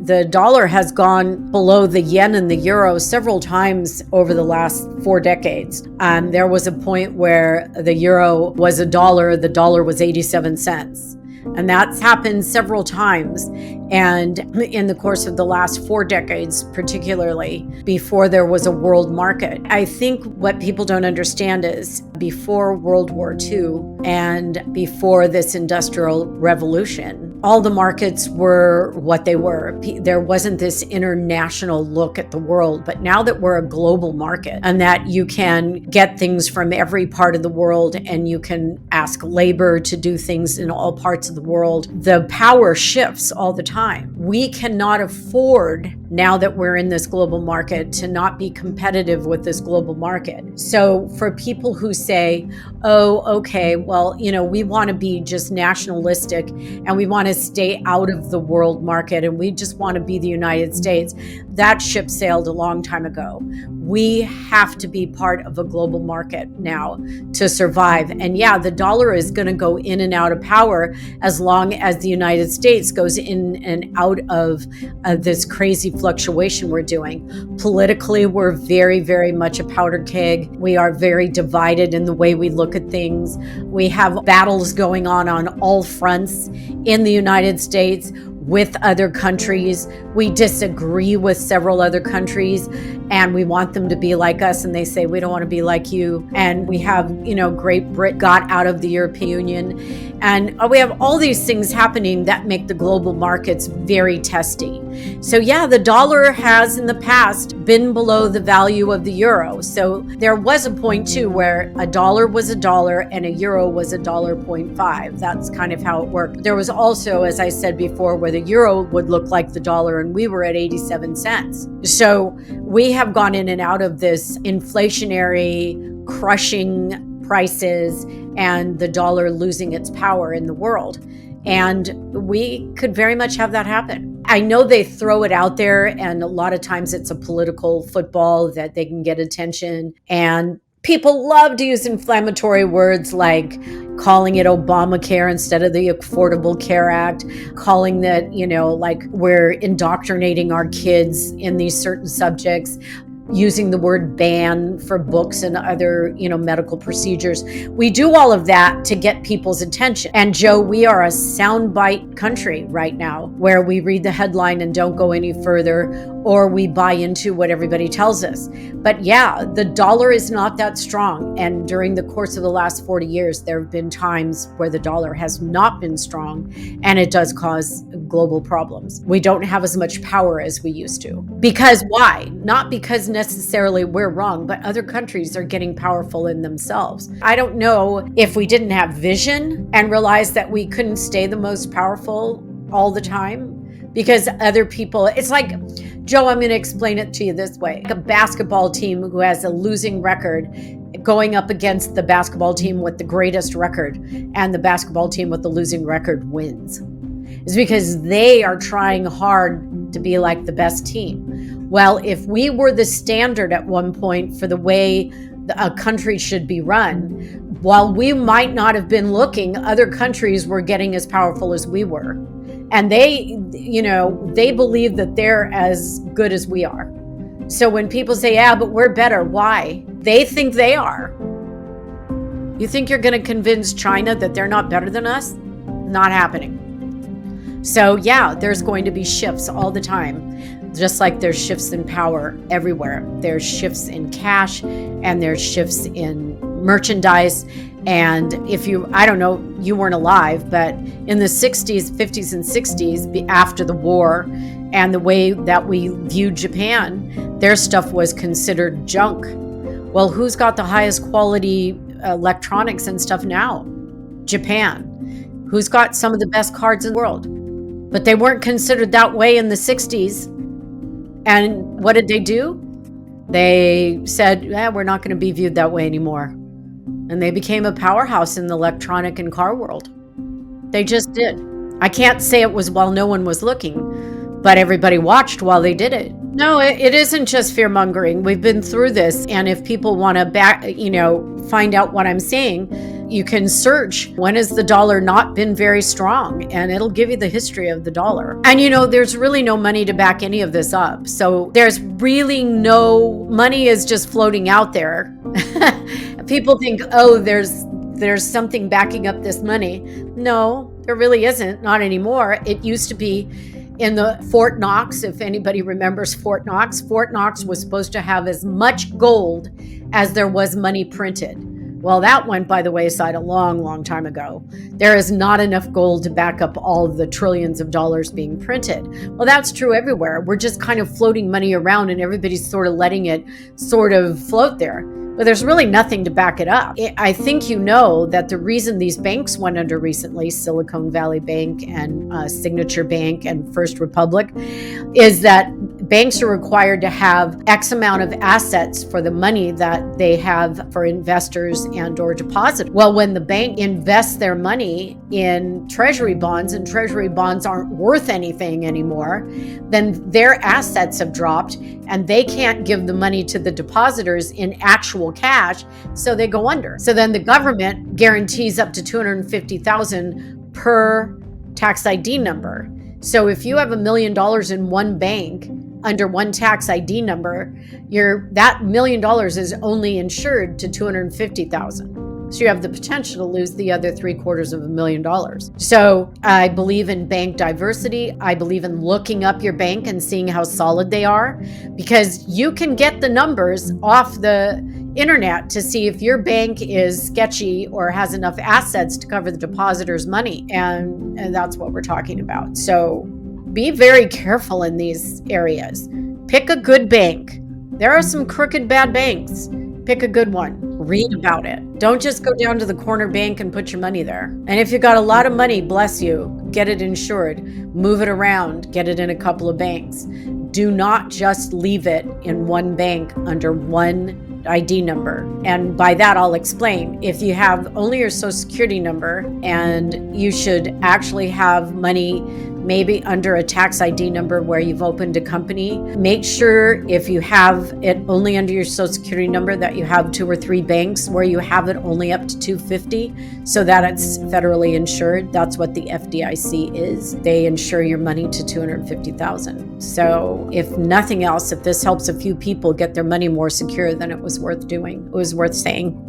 the dollar has gone below the yen and the euro several times over the last 4 decades. There was a point where the euro was $1, the dollar was 87 cents. And that's happened several times. And in the course of the last 4 decades, particularly before there was a world market, I think what people don't understand is before World War II and before this industrial revolution, all the markets were what they were. There wasn't this international look at the world. But now that we're a global market and that you can get things from every part of the world and you can ask labor to do things in all parts of the world, the power shifts all the time. We cannot afford, now that we're in this global market, to not be competitive with this global market. So for people who say, oh, okay, well, we want to be just nationalistic and we want to stay out of the world market and we just want to be the United States, that ship sailed a long time ago. We have to be part of a global market now to survive. And yeah, the dollar is going to go in and out of power as long as the United States goes in and out of this crazy fluctuation we're doing. Politically, we're very, very much a powder keg. We are very divided in the way we look at things. We have battles going on all fronts in the United States with other countries. We disagree with several other countries and we want them to be like us, and they say, we don't want to be like you. And we have, Great Britain got out of the European Union. And we have all these things happening that make the global markets very testy. So yeah, the dollar has in the past been below the value of the euro. So there was a point too where a dollar was $1 and a euro was $1.5. That's kind of how it worked. There was also, as I said before, where the euro would look like the dollar and we were at 87 cents. So we have gone in and out of this inflationary, crushing prices and the dollar losing its power in the world. And we could very much have that happen. I know they throw it out there, and a lot of times it's a political football that they can get attention. And people love to use inflammatory words like calling it Obamacare instead of the Affordable Care Act, calling that, like we're indoctrinating our kids in these certain subjects, using the word ban for books and other, medical procedures. We do all of that to get people's attention. And Joe, we are a soundbite country right now where we read the headline and don't go any further, or we buy into what everybody tells us. But yeah, the dollar is not that strong. And during the course of the last 40 years, there have been times where the dollar has not been strong, and it does cause global problems. We don't have as much power as we used to. Because why? Not because necessarily we're wrong, but other countries are getting powerful in themselves. I don't know if we didn't have vision and realized that we couldn't stay the most powerful all the time because other people, it's like, Joe, I'm going to explain it to you this way. Like a basketball team who has a losing record going up against the basketball team with the greatest record, and the basketball team with the losing record wins. It's because they are trying hard to be like the best team. Well, if we were the standard at one point for the way a country should be run, while we might not have been looking, other countries were getting as powerful as we were. And they believe that they're as good as we are. So when people say, yeah, but we're better, why? They think they are. You think you're going to convince China that they're not better than us? Not happening. So yeah, there's going to be shifts all the time, just like there's shifts in power everywhere. There's shifts in cash and there's shifts in merchandise. And if I don't know, you weren't alive, but in the 60s, 50s and 60s, after the war and the way that we viewed Japan, their stuff was considered junk. Well, who's got the highest quality electronics and stuff now? Japan. Who's got some of the best cards in the world? But they weren't considered that way in the 60s. And what did they do? They said, we're not going to be viewed that way anymore. And they became a powerhouse in the electronic and car world. They just did. I can't say it was while no one was looking, but everybody watched while they did it. No, it isn't just fear mongering. We've been through this. And if people want to find out what I'm saying, You can search, when has the dollar not been very strong? And it'll give you the history of the dollar. And there's really no money to back any of this up. So there's really no money is just floating out there. People think, oh, there's something backing up this money. No, there really isn't, not anymore. It used to be in the Fort Knox, if anybody remembers Fort Knox. Fort Knox was supposed to have as much gold as there was money printed. Well, that went by the wayside a long, long time ago. There is not enough gold to back up all of the trillions of dollars being printed. Well, that's true everywhere. We're just kind of floating money around and everybody's sort of letting it sort of float there. But there's really nothing to back it up. I think that the reason these banks went under recently, Silicon Valley Bank and Signature Bank and First Republic, is that banks are required to have X amount of assets for the money that they have for investors and or deposit. Well, when the bank invests their money in treasury bonds and treasury bonds aren't worth anything anymore, then their assets have dropped and they can't give the money to the depositors in actual cash, so they go under. So then the government guarantees up to $250,000 per tax ID number. So if you have $1 million in one bank under one tax ID number, that $1 million is only insured to $250,000. So you have the potential to lose the other $750,000. So I believe in bank diversity. I believe in looking up your bank and seeing how solid they are, because you can get the numbers off the internet to see if your bank is sketchy or has enough assets to cover the depositor's money. And that's what we're talking about. So be very careful in these areas. Pick a good bank. There are some crooked bad banks. Pick a good one. Read about it. Don't just go down to the corner bank and put your money there. And if you got a lot of money, bless you, get it insured, move it around, get it in a couple of banks. Do not just leave it in one bank under one ID number. And by that, I'll explain. If you have only your Social Security number, and you should actually have money maybe under a tax ID number where you've opened a company, make sure if you have it only under your Social Security number that you have 2 or 3 banks where you have it only up to $250 so that it's federally insured. That's what the FDIC is. They insure your money to $250,000. So if nothing else, if this helps a few people get their money more secure, then it was worth doing. It was worth saying.